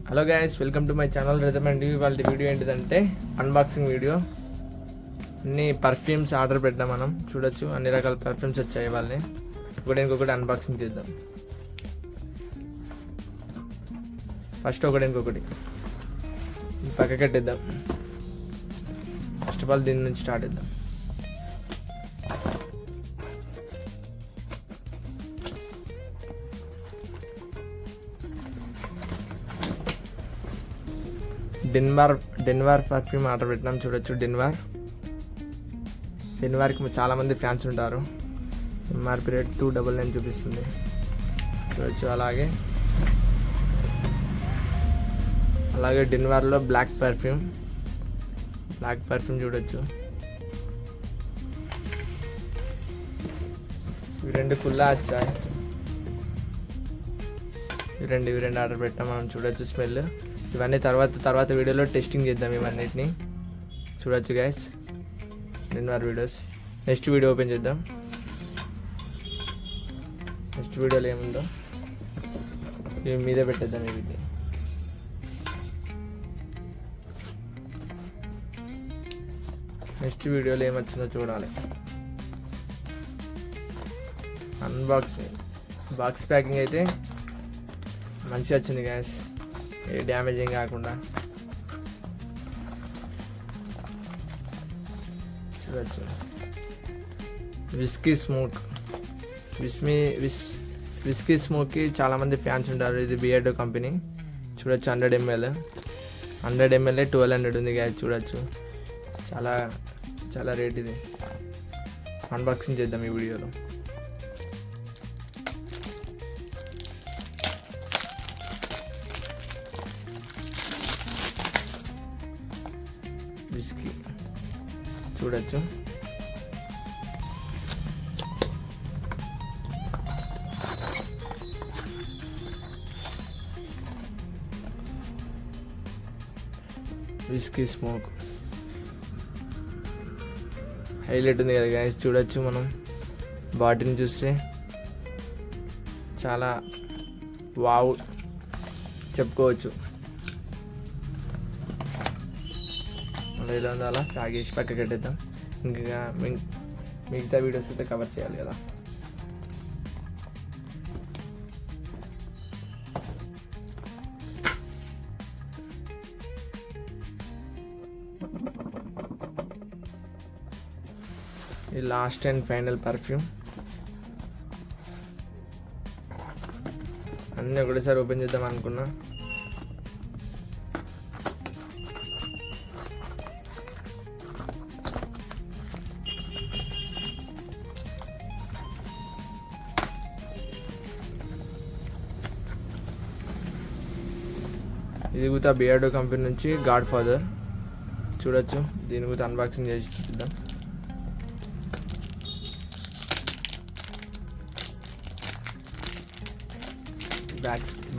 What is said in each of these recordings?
Hello guys, welcome to my channel rhythm and వాళ్ళ video ఏంటిదంటే unboxing video. అన్ని perfumes order పెట్టాం మనం. చూడొచ్చు అన్ని రకాల పర్ఫ్యూమ్స్ వచ్చాయి. వాళ్ళని ఇంకొకటి అన్బాక్సింగ్ చేద్దాం. ఫస్ట్ ఇంకొకటి పక్క కట్టేద్దాం. ఫస్ట్ ఆఫ్ ఆల్ దీని నుంచి స్టార్ట్ చేద్దాం. డెన్వార్ పర్ఫ్యూమ్ ఆర్డర్ పెట్టినాం. చూడొచ్చు డెన్వార్కి చాలామంది ఫ్యాన్స్ ఉంటారు. ఎంఆర్పి రేట్ 299 చూపిస్తుంది. చూడొచ్చు. అలాగే డెన్వార్లో బ్లాక్ పర్ఫ్యూమ్ చూడొచ్చు. ఇవి రెండు ఫుల్లా వచ్చాయి. ఇవి రెండు ఆర్డర్ పెట్టాం మనం. చూడొచ్చు స్మెల్. ఇవన్నీ తర్వాత వీడియోలో టెస్టింగ్ చేద్దాం. ఇవన్నిటిని చూడొచ్చు గైస్, డెన్వార్ వీడియోస్. నెక్స్ట్ వీడియో ఓపెన్ చేద్దాం. నెక్స్ట్ వీడియోలో ఏముందో ఇవి మీదే పెట్టేద్దాం. ఇవి నెక్స్ట్ వీడియోలో ఏమొచ్చిందో చూడాలి. బాక్స్ ప్యాకింగ్ అయితే మంచిగా వచ్చింది గ్యాస్, ఏ డ్యామేజ్ ఏం కాకుండా. చూడొచ్చు. విస్కీ స్మోక్కి చాలామంది ఫ్యాన్స్ ఉంటారు. ఇది బియర్డో కంపెనీ. చూడొచ్చు. 100 ml 1200 ఉంది గ్యాస్. చూడొచ్చు. చాలా రేట్ ఇది. అన్బాక్సింగ్ చేద్దాం ఈ వీడియోలో. విస్కీ చూడొచ్చు. విస్కీ స్మోక్ హైలైట్ ఉంది కదా గైస్. చూడొచ్చు. మనం బాటిల్ని చూస్తే చాలా వావ్ చెప్పుకోవచ్చు. అలా ఇలా ఉందో అలా తాగేసి పక్క కట్టేద్దాం. ఇంకా మిగతా వీడియోస్ అయితే కవర్ చేయాలి కదా. ఈ లాస్ట్ అండ్ ఫైనల్ పర్ఫ్యూమ్. అన్నీ ఒకటేసారి ఓపెన్ చేద్దాం అనుకున్నా. ఇది కూడా బియర్డో కంపెనీ నుంచి గాడ్ ఫాదర్. చూడొచ్చు. దీని కూడా అన్బాక్సింగ్ చేసి చూద్దాం.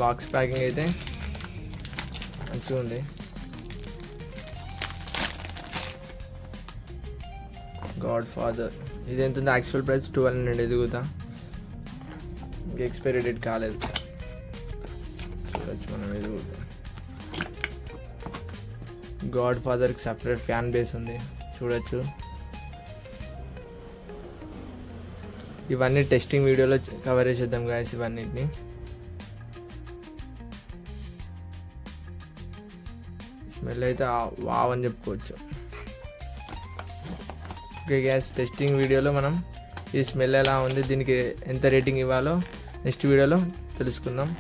బాక్స్ ప్యాకింగ్ అయితే మంచిగా ఉంది. గాడ్ ఫాదర్ ఇది ఎంత ఉంది? Actual price 1200. ఇది కూడా ఇంకా ఎక్స్పైరీ డేట్ కాలేదు. చూడొచ్చు మనం. ఇది కూడా గాడ్ ఫాదర్కి సపరేట్ ఫ్యాన్ బేస్ ఉంది. చూడొచ్చు. ఇవన్నీ టెస్టింగ్ వీడియోలో కవర్ చేసేద్దాం గాయస్. ఇవన్నిటిని స్మెల్ అయితే వావ్ అని చెప్పుకోవచ్చు. ఓకే గ్యాస్, టెస్టింగ్ వీడియోలో మనం ఈ స్మెల్ ఎలా ఉంది, దీనికి ఎంత రేటింగ్ ఇవ్వాలో నెక్స్ట్ వీడియోలో తెలుసుకుందాం.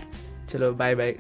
చలో బాయ్.